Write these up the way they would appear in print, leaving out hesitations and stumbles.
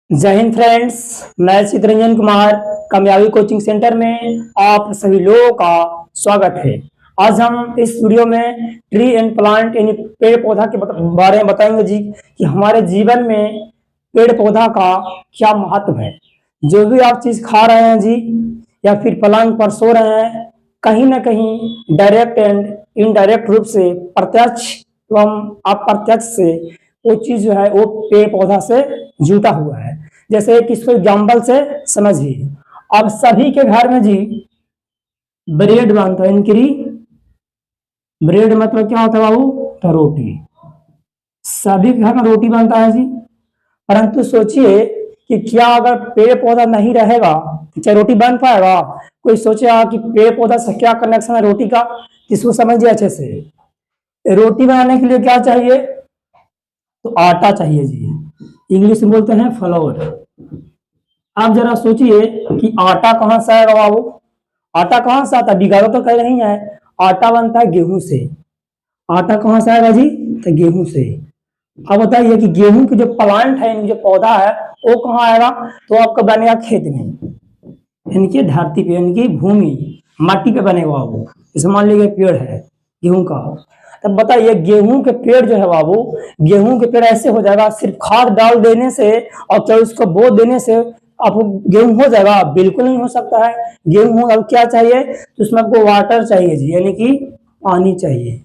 जय हिंद फ्रेंड्स। मैं चित्रंजन कुमार कामयाबी कोचिंग सेंटर में आप सभी लोगों का स्वागत है। आज हम इस वीडियो में ट्री एंड प्लांट यानी पेड़ पौधा के बारे में बताएंगे जी कि हमारे जीवन में पेड़ पौधा का क्या महत्व है। जो भी आप चीज खा रहे हैं जी या फिर पलंग पर सो रहे हैं, कहीं ना कहीं डायरेक्ट एंड इनडायरेक्ट रूप से प्रत्यक्ष एवं अप्रत्यक्ष से वो चीज जो है वो पेड़ पौधा से जुटा हुआ है। जैसे कि इसको एग्जाम्पल से समझिए, अब सभी के घर में जी ब्रेड बनता है। इनकी ब्रेड मतलब क्या होता है बाबू? तो रोटी। सभी के घर में रोटी बनता है जी। परंतु सोचिए कि क्या अगर पेड़ पौधा नहीं रहेगा तो क्या रोटी बन पाएगा? कोई सोचेगा कि पेड़ पौधा से क्या कनेक्शन है रोटी का, इसको समझिए अच्छे से। रोटी बनाने के लिए क्या चाहिए? तो आटा चाहिए जी, इंग्लिश में बोलते हैं फ्लोर। आप जरा सोचिए कि आटा कहां से आएगा बाबू? आटा कहां से आता है? बिगाड़ा तो कहीं नहीं है। आटा बनता है गेहूं से। आटा कहां से आएगा जी? तो गेहूं से। अब बताइए कि गेहूं की जो प्लांट है, जो पौधा है, वो कहाँ आएगा? तो आपका बनेगा खेत में, इनकी धरती पे, इनकी भूमि माटी पे बनेगा बाबू। जैसे मान लीजिए पेड़ है गेहूं का, तब बताइए गेहूं के पेड़ जो है बाबू, गेहूं के पेड़ ऐसे हो जाएगा सिर्फ खाद डाल देने से और चाहे उसको बो देने से आपको गेहूं हो जाएगा? बिल्कुल नहीं हो सकता है। गेहूं अब क्या चाहिए? तो उसमें आपको वाटर चाहिए जी, यानी कि पानी चाहिए।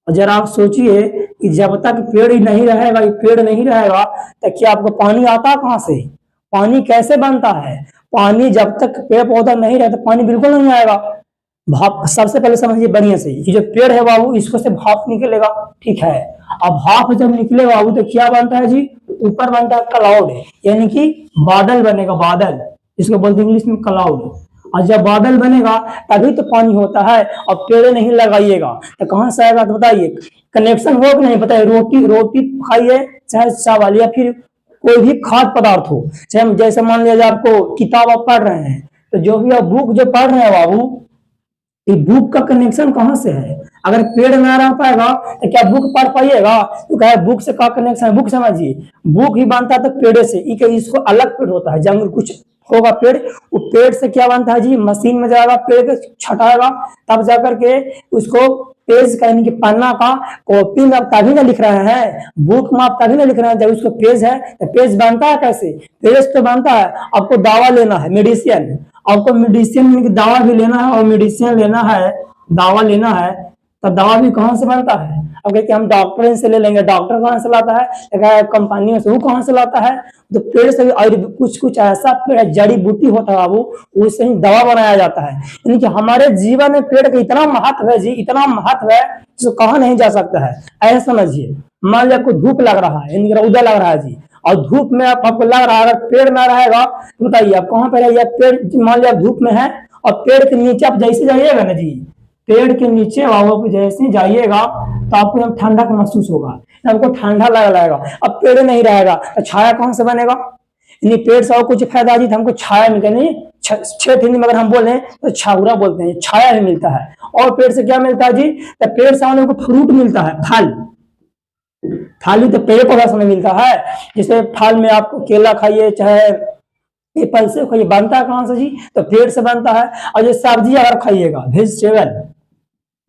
और जरा आप सोचिए कि जब तक पेड़ ही नहीं रहेगा, पेड़ नहीं रहेगा, तो क्या आपको पानी आता कहां से? पानी कैसे बनता है? पानी जब तक पेड़ पौधा नहीं रहता पानी बिल्कुल नहीं आएगा। भाप, सबसे पहले समझिए बढ़िया से, ये जो पेड़ है बाबू इसको से भाप निकलेगा, ठीक है। अब भाप जब निकलेगा बाबू तो क्या बनता है जी? ऊपर बनता है क्लाउड, यानी कि बादल बनेगा। बादल इसको बोलते हैं इंग्लिश में क्लाउड। और जब बादल बनेगा तभी तो पानी होता है। और पेड़ नहीं लगाइएगा तो कहां से आएगा? तो बताइए कनेक्शन हो कि नहीं? बताइए रोटी रोटी खाइए, चाहे चावल या फिर कोई भी खाद्य पदार्थ हो, चाहे जैसे मान लीजिए आपको किताब आप पढ़ रहे हैं, तो जो भी आप बुक जो पढ़ रहे हैं बाबू, ये बुक का कनेक्शन कहां से है? अगर पेड़ ना रह पाएगा तो क्या बुक पढ़ पाइएगा? तो क्या बुक से का कनेक्शन है? बुक समझिए, बुक ही बनता है तो पेड़ से। इसको अलग पेड़ होता है, जंगल कुछ होगा पेड़, वो पेड़ से क्या बनता है जी? मशीन में जाएगा, पेड़ के छटाएगा, तब जाकर के उसको पेज का यानी कि पन्ना का कॉपी में आप तभी ना लिख रहे हैं, बुक में आप तभी ना लिख रहे हैं जब उसको पेज है। तो पेज बनता है कैसे? पेज तो बनता है, आपको दावा लेना है, मेडिसिन। आपको मेडिसिन दावा भी लेना है और मेडिसिन लेना है, दावा लेना है, तो दवा भी कहां से बनता है? अब कहते हम डॉक्टर से ले लेंगे, डॉक्टर कहां से लाता है? कंपनियों से। वो कहां से लाता है? तो पेड़ से। और कुछ कुछ ऐसा पेड़ जड़ी बूटी होता है बाबू, उससे ही दवा बनाया जाता है। यानी कि हमारे जीवन में पेड़ का इतना महत्व है जी, इतना महत्व है जिसको कहा नहीं जा सकता है। ऐसा समझिए, मान लिया आपको धूप लग रहा है, यानी रौदा लग रहा है जी, और धूप में आपको लग रहा है अगर पेड़ ना रहेगा तो बताइए आप कहां पर रहिए? पेड़ मान लिया धूप में है और पेड़ के नीचे आप जैसे जाइएगा ना जी, पेड़ के नीचे आप जैसे जाइएगा तो आपको एकदम ठंडा का महसूस होगा, आपको ठंडा लगेगा। अब पेड़ नहीं रहेगा तो छाया कहां से बनेगा? यानी पेड़ से और कुछ फायदा जी, हमको छाया मिलता नहीं। क्षेत्र हिंदी में अगर हम बोले तो छाउरा बोलते हैं, छाया ही मिलता है। और पेड़ से क्या मिलता है जी? तो पेड़ से हमको फ्रूट मिलता है, फल। फल तो पेड़ पौधा से मिलता है। जैसे फल में आपको केला खाइए, चाहे एप्पल से खाइए, बनता है कहां से जी? तो पेड़ से बनता है। और ये सब्जी अगर खाइएगा, वेजिटेबल,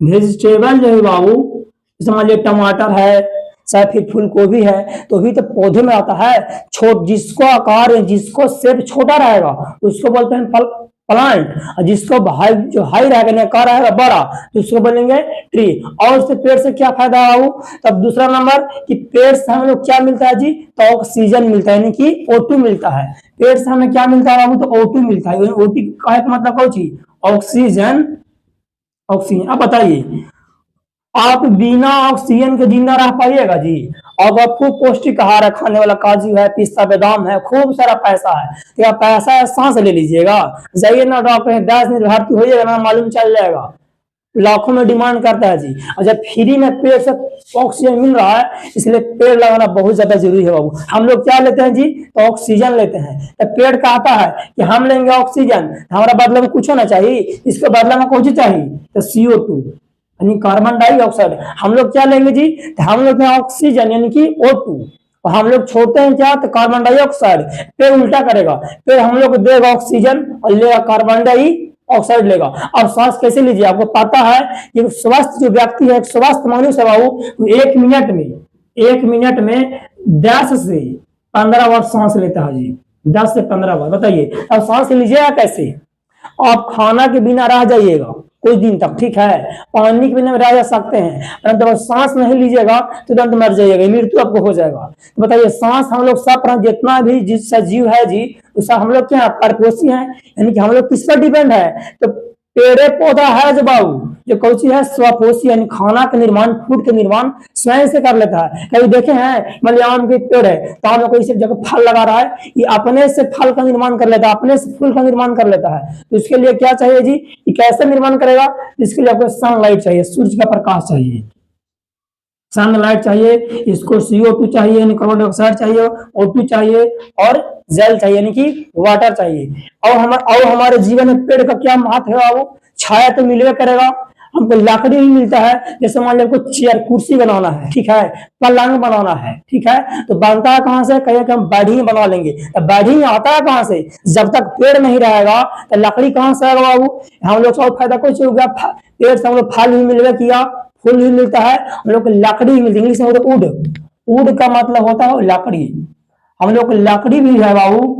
वेजिटेबल जो है बाबू, समझ लीजिए टमाटर है, चाहे फिर फूल गोभी है, तो भी तो पौधे में आता है। जिसको आकार जिसको शेप छोटा रहेगा उसको बोलते हैं प्लांट, और जिसको हाई जो हाई रहेगा आकार रहेगा बड़ा तो उसको बोलेंगे ट्री। और उससे पेड़ से क्या फायदा है बाबू? तब दूसरा नंबर कि पेड़ से हम लोग क्या मिलता है जी? तो ऑक्सीजन मिलता है, यानी कि O2 मिलता है। पेड़ से हमें क्या मिलता है बाबू? तो O2 मिलता है। O2 का मतलब कौन चीज? ऑक्सीजन। ऑक्सीजन। अब बताइए आप बिना ऑक्सीजन के जिंदा रह पाइएगा जी? और आपको पौष्टिक आहार है, खाने वाला काजू है, पिस्ता बादाम है, खूब सारा पैसा है, तो क्या पैसा है सांस ले लीजिएगा? जाइए ना डॉक्टर 10 दिन भर्ती होइएगा ना, मालूम चल जाएगा। लाखों में डिमांड करता है जी। और जब फ्री में पेड़ से ऑक्सीजन मिल रहा है, इसलिए पेड़ लगाना बहुत ज्यादा जरूरी है बाबू। हम लोग क्या लेते हैं जी? तो ऑक्सीजन लेते हैं। तो पेड़ कहता है कि हम लेंगे ऑक्सीजन, हमारा बदले में कुछ होना चाहिए, इसके बदले में कुछ चाहिए, तो CO2 यानी कार्बन डाइऑक्साइड। हम लोग क्या लेंगे जी? तो हम लोग ऑक्सीजन यानी कि O2। और हम लोग छोड़ते हैं क्या, तो कार्बन डाइऑक्साइड। पेड़ उल्टा करेगा, पेड़ हम लोग को देगा ऑक्सीजन और लेगा कार्बन डाइऑक्साइड लेगा। अब सांस कैसे लीजिए, आपको पता है कि स्वस्थ जो व्यक्ति है, स्वस्थ मनुष्य है वो 1 मिनट में 10 से 15 बार सांस लेता है जी, 10 से 15 बार। बताइए अब सांस लीजिएगा कैसे। आप खाना के बिना रह जाइएगा कुछ दिन तक, ठीक है, पानी के बिना रह जा सकते हैं, परंतु अगर सांस नहीं लीजिएगा तो तुरंत मर जाइएगा, मृत्यु आपको हो जाएगा। तो बताइए सांस हम लोग सब जितना भी जिस जीव है जी, उसका हम लोग क्या परपोषी है, यानी कि हम लोग किस पर डिपेंड है, तो पेड़े पौधा है जो बाबू, जो कौची है स्वपोषी, यानी खाना का निर्माण, फूड का निर्माण स्वयं से कर लेता है। कभी देखे हैं मान लिया आम के पेड़ है, तो आम में कोई जगह फल लगा रहा है, ये अपने से फल का निर्माण कर लेता है, अपने से फूल का निर्माण कर लेता है। तो इसके लिए क्या चाहिए जी, ये कैसे निर्माण करेगा, इसके लिए आपको सनलाइट चाहिए, सूर्य का प्रकाश चाहिए, सनलाइट चाहिए, इसको CO2 चाहिए यानी कार्बन डाइऑक्साइड चाहिए, O2 चाहिए और जल चाहिए यानी कि वाटर चाहिए। और हमारे जीवन में पेड़ का क्या महत्व है बाबू, छाया तो मिलवे करेगा, हमको लकड़ी भी मिलता है। जैसे मान लो हमको चेयर कुर्सी बनाना है, ठीक है, पलंग बनाना है, ठीक है, तो बनता है कहाँ से, कहीं हम बैठी बना लेंगे, तो बैठी आता है कहाँ से, जब तक पेड़ नहीं रहेगा तो लकड़ी कहाँ से आएगा बाबू। हम लोग को फायदा कुछ हो गया, पेड़ से हम लोग फल भी मिलवे किया, फूल भी मिलता है, हम लोग को लकड़ी भी मिलती है, इंग्लिश में होता है वुड, वुड का मतलब होता है लकड़ी, हम लोग को लकड़ी भी है बाबू।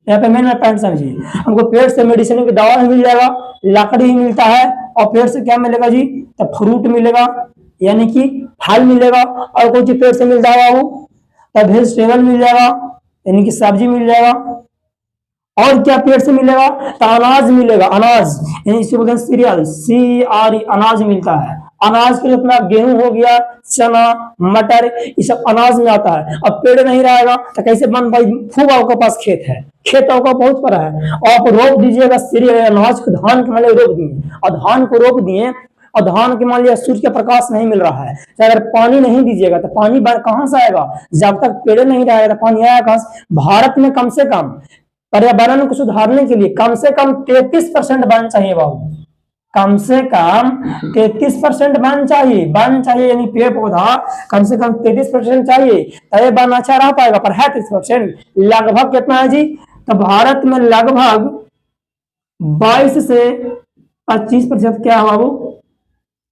यहाँ पे मेन पॉइंट समझिए, हमको पेड़ से मेडिसिन की दवा भी मिल जाएगा, लकड़ी भी मिलता है, और पेड़ से क्या मिलेगा जी, तो फ्रूट मिलेगा यानी कि फल मिलेगा, और कोई चीज पेड़ से मिलता है बाबू, तब वेजिटेबल मिल जाएगा यानी कि सब्जी मिल जाएगा। और क्या पेड़ से मिलेगा, तो अनाज मिलेगा, अनाज यानी इसे बोलते हैं सीरियल, CRE, अनाज मिलता है। अनाज के लिए अपना गेहूं हो गया, चना, मटर, ये सब अनाज में आता है। अब पेड़ नहीं रहेगा तो कैसे बन भाई, खूब आपके पास खेत है, खेत आपका बहुत बड़ा है, और आप रोप दीजिएगा सीरियल अनाज को, धान के मान लो रोप दिए, और धान को रोप दिए, और धान के मान लिया सूर्य का प्रकाश नहीं मिल रहा है, तो अगर पानी नहीं दीजिएगा तो पानी कहां से आएगा, जब तक पेड़ नहीं रहेगा तो पानी आएगा कहां से। भारत में कम से कम पर्यावरण को सुधारने के लिए कम से कम 33% वन चाहिए बाबू, कम से कम 33% वन चाहिए यानी पेड़ पौधा कम से कम 33% चाहिए, तब वन अच्छा रह पाएगा। पर है 33%, लगभग कितना है जी, तो भारत में लगभग 22 से 25% क्या है बाबू,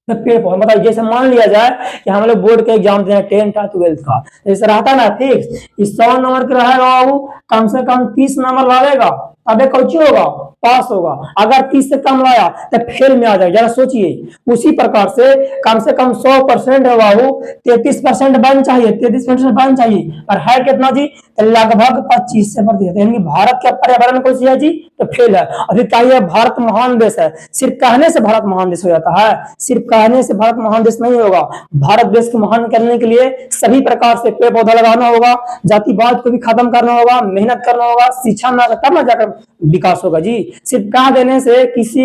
तो पेड़ पौधा। मतलब जैसे मान लिया जाए कि हम लोग बोर्ड का एग्जाम दे 10th का 12th का, जैसे रहता ना फिक्स, 100 नंबर का रहेगा बाबू, कम से कम 30 नंबर लाएगा तबे कौची होगा, पास होगा। अगर 30 से कम लाया तो फेल में आ जाएगा, जरा सोचिए। उसी प्रकार से कम 100% है बाबू, 33% बन चाहिए, 33% बन चाहिए, पर है कितना जी, तो लगभग 25%, यानी भारत का पर्यावरण कौन सी है जी, तो फेल है। अभी कहिए भारत महान देश है, सिर्फ कहने से भारत महान देश हो जाता है, सिर्फ कहने से भारत महान देश नहीं होगा। भारत देश को महान करने के लिए सभी प्रकार से पेड़ पौधा लगाना होगा, जातिवाद को भी खत्म करना होगा, मेहनत करना होगा, शिक्षा न करना जाकर विकास होगा जी। सिर्फ कह देने से, किसी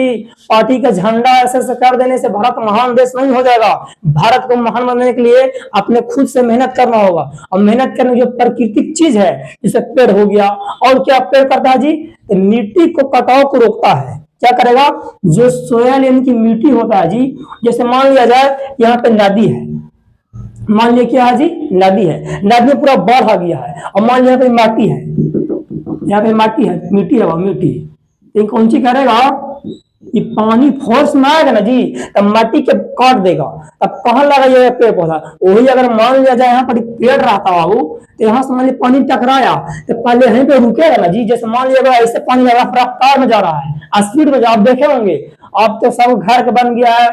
पार्टी का झंडा ऐसे कर देने से भारत महान देश नहीं हो जाएगा। भारत को महान बनने के लिए अपने खुद से मेहनत करना होगा, और मेहनत करने की जो प्राकृतिक चीज है जैसे पेड़ हो गया, और क्या पेड़ करता है जी, तो मिट्टी को कटाव को रोकता है। क्या करेगा, जो सोयल यानी कि मिट्टी होता है जी, जैसे मान लिया जाए यहाँ पे नदी है, मान लिया क्या है जी, नदी है, नदी में पूरा बाढ़ आ गया है, और मान लिया यहाँ पे माटी है, यहाँ पे माटी है, मिट्टी है, मिट्टी, तो कौन सी करेगा, ये पानी फोर्स में आएगा ना जी, तब माटी के काट देगा, तब कहाँ लगाइएगा पेड़ पौधा। वही अगर मान लिया जाए यहाँ पर पेड़ रहता बाबू, तो यहाँ से मान लिया पानी टकराया तो पहले यहीं पे रुकेगा ना जी। जैसे मान लिया ऐसे पानी रफ्तार में जा रहा है, स्पीड में आप देखे होंगे, अब तो सब घर का बन गया है,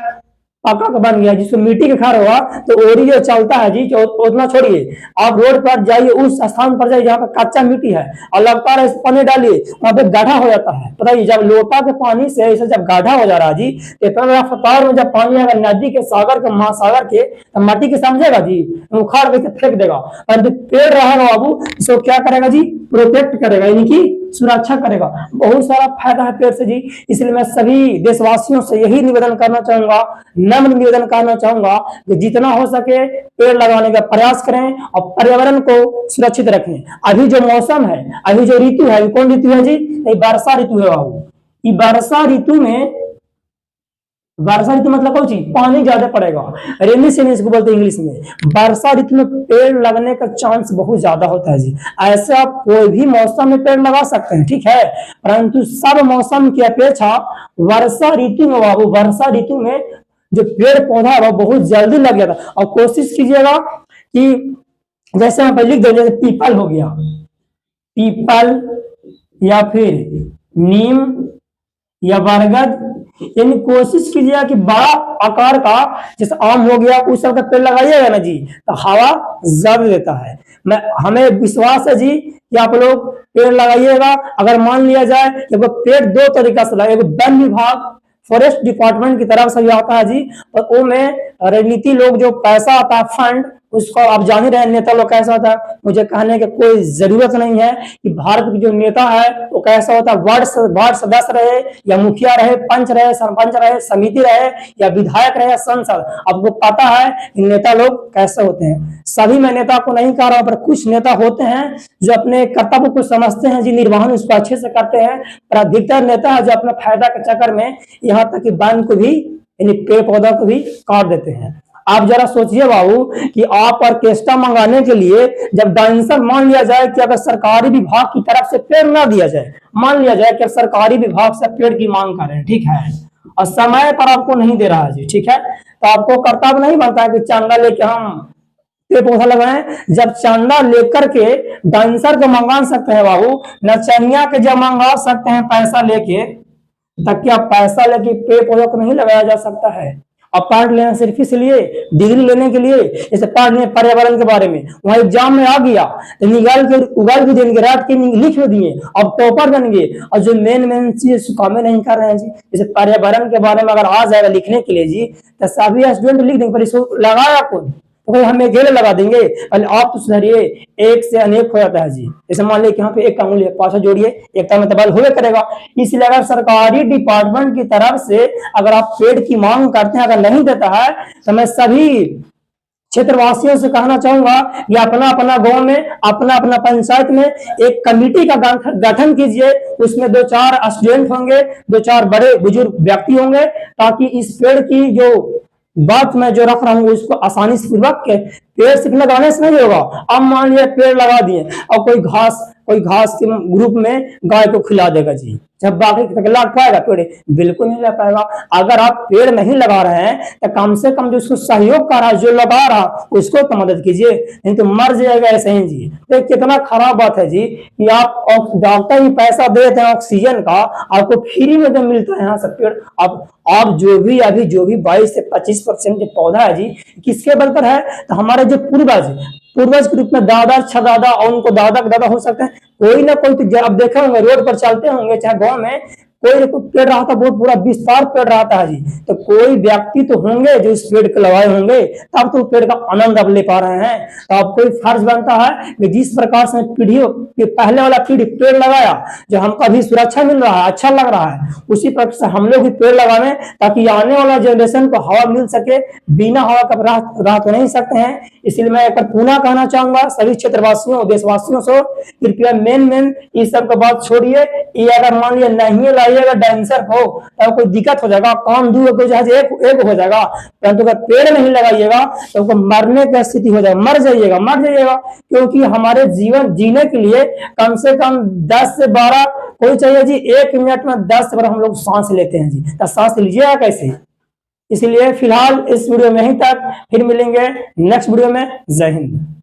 पक्का का बन गया, जिसको मिट्टी के घर होगा तो ओरी जो चलता है जी, उतना छोड़िए, आप रोड पर जाइए, उस स्थान पर जाइए जहाँ पर कच्चा मिट्टी है, और लगातार ऐसे पानी डालिए, वहां पे गाढ़ा हो जाता है। बताइए जब लोटा के पानी से ऐसे जब गाढ़ा हो जा रहा है जी, इतना रफ्तार में जब पानी आएगा नदी के, सागर के, महासागर के, तो माटी के समझेगा जी, उखाड़ के फेंक देगा। परंतु पेड़ रहेगा बाबू, इसको क्या करेगा जी, प्रोटेक्ट करेगा यानी कि सुरक्षा करेगा। बहुत सारा फायदा है पेड़ से जी। इसलिए मैं सभी देशवासियों से यही निवेदन करना चाहूंगा, नम्र निवेदन करना चाहूंगा कि जितना हो सके पेड़ लगाने का प्रयास करें और पर्यावरण को सुरक्षित रखें। अभी जो मौसम है, अभी जो ऋतु है, कौन ऋतु है जी, ये वर्षा ऋतु है बाबू। ये वर्षा ऋतु में वर्षा ऋतु मतलब कौन चीज, पानी ज्यादा पड़ेगा, रेनी सीजन इसको बोलते हैं इंग्लिश में। वर्षा ऋतु में पेड़ लगने का चांस बहुत ज्यादा होता है जी। ऐसे आप कोई भी मौसम में पेड़ लगा सकते हैं, ठीक है, परंतु सब मौसम की अपेक्षा वर्षा ऋतु में बाबू, वर्षा ऋतु में जो पेड़ पौधा है वो बहुत जल्दी लग जाता है। और कोशिश कीजिएगा कि जैसे यहाँ पर लिख दो, जैसे पीपल हो गया, पीपल या फिर नीम या बरगद, यानी कोशिश कीजिएगा कि बड़ा आकार का, जैसे आम हो गया, उस सब का पेड़ लगाइएगा ना जी, तो हवा ज्यादा देता है। हमें विश्वास है जी कि आप लोग पेड़ लगाइएगा। अगर मान लिया जाए कि वो पेड़ दो तरीका से लगे, वन विभाग फॉरेस्ट डिपार्टमेंट की तरफ से भी आता है जी, और वो में राजनीति लोग जो पैसा आता है फंड, उसको आप जान ही रहे नेता लोग कैसा होता है। मुझे कहने की कोई जरूरत नहीं है कि भारत के जो नेता है वो कैसा होता है, वार्ड सदस्य रहे या मुखिया रहे, पंच रहे, सरपंच रहे, समिति रहे या विधायक रहे, संसद, आपको पता है कि नेता लोग कैसे होते हैं। सभी मैं नेता को नहीं कह रहा हूं, पर कुछ नेता होते हैं जो अपने कर्तव्य को समझते हैं जी, निर्वहन उसको अच्छे से करते हैं। पर अधिकतर नेता है जो अपना फायदा के चक्कर में यहाँ तक कि वन को भी, यानी पेड़ पौधा को भी काट देते हैं। आप जरा सोचिए बाबू कि आप ऑर्केस्ट्रा मंगाने के लिए जब डांसर, मान लिया जाए कि अगर सरकारी विभाग की तरफ से पेड़ ना दिया जाए, मान लिया जाए कि सरकारी विभाग से पेड़ की मांग कर रहे हैं, ठीक है, और समय पर आपको नहीं दे रहा है जी, ठीक है, तो आपको कर्तव्य नहीं बनता है कि चंदा लेके हम पेड़ पौधा लगाएं। जब चंदा लेकर के डांसर को मंगा सकते हैं बाबू, नचनिया के जब मंगा सकते हैं पैसा लेके, तब क्या पैसा लेके पेड़ पौधा को नहीं लगाया जा सकता है। अब पार्ट लेना सिर्फ इसलिए, डिग्री लेने के लिए, जैसे पार्ट लें पर्यावरण के बारे में, वहां एग्जाम में आ गया तो निकाल के उगाल भी देंगे, रात के लिख भी दिए, अब टॉपर बन गए। और जो मेन चीज कामें नहीं कर रहे हैं जी, जैसे पर्यावरण के बारे में अगर आ जाएगा लिखने के लिए जी, तो सभी स्टूडेंट लिख देंगे, पर इसको लगाया कौन, तो हम अकेले लगा देंगे। पहले आप तो सुधरिए, एक से अनेक हो जाता है जी। जैसे मान लिया कि यहाँ पे एक अंगुली पाछा जोड़िए, एकता में तबाल होवे करेगा। इसलिए अगर सरकारी डिपार्टमेंट की तरफ से अगर आप पेड़ की मांग करते हैं, अगर नहीं देता है, तो मैं सभी क्षेत्रवासियों से कहना चाहूंगा कि अपना अपना गांव में, अपना अपना पंचायत में एक कमेटी का गठन कीजिए। उसमें 2-4 स्टूडेंट होंगे, 2-4 बड़े बुजुर्ग व्यक्ति होंगे, ताकि इस पेड़ की जो बात मैं जो रख रहा हूँ उसको आसानी से पूर्वक के, पेड़ सिर्फ लगाने से नहीं होगा। अब मान लिया पेड़ लगा दिए और कोई घास के ग्रुप में गाय को खिला देगा जी, जब बाकी लाग पाएगा पेड़, बिल्कुल नहीं लग पाएगा। अगर आप पेड़ नहीं लगा रहे हैं तो कम से कम जो उसको सहयोग कर रहा है, जो लगा रहा, उसको तो मदद कीजिए, नहीं तो मर जाएगा ऐसे ही जी। तो कितना खराब बात है जी कि आप डॉक्टर ही पैसा देते हैं ऑक्सीजन का, आपको फ्री में जो मिलता है यहाँ से पेड़। अब आप जो भी 22 से 25% जो पौधा है जी, किसके बल पर है, तो हमारे जो पूर्वज के रूप में दादा, छदादा और उनको दादा का दादा हो सकते हैं, कोई ना कोई तो अब देखे होंगे, रोड पर चलते होंगे, चाहे गांव में कोई पेड़ रहा था, बहुत पूरा विस्तार पेड़ रहा था जी, तो कोई व्यक्ति तो होंगे जो इस पेड़ को लगाए होंगे, तब तो पेड़ का आनंद अब ले पा रहे हैं। तो अब कोई फर्ज बनता है कि जिस प्रकार से पीढ़ियों के पहले वाला पीढ़ी पेड़ लगाया, जो हमको अभी सुरक्षा मिल रहा है, अच्छा लग रहा है, उसी प्रकार से हम लोग भी पेड़ लगावे, ताकि आने वाला जनरेशन को हवा मिल सके। बिना हवा का रह तो नहीं सकते हैं। इसलिए मैं एक बार पुनः कहना चाहूंगा सभी क्षेत्रवासियों, देशवासियों से, कृपया मेन इस सब का बात छोड़िए। ये अगर मान लिया नहीं लाइएगा डांसर हो तो कोई दिक्कत हो जाएगा, काम दो एक हो जाएगा, परंतु अगर पेड़ नहीं लगाइएगा तो मरने की स्थिति हो जाएगा, मर जाइएगा। क्योंकि हमारे जीवन जीने के लिए कम से कम 10 से 12 कोई चाहिए जी, 1 मिनट में 10 बार हम लोग सांस लेते हैं जी, तो सांस लीजिएगा कैसे। इसलिए फिलहाल इस वीडियो में यहीं तक, फिर मिलेंगे नेक्स्ट वीडियो में। जय हिंद।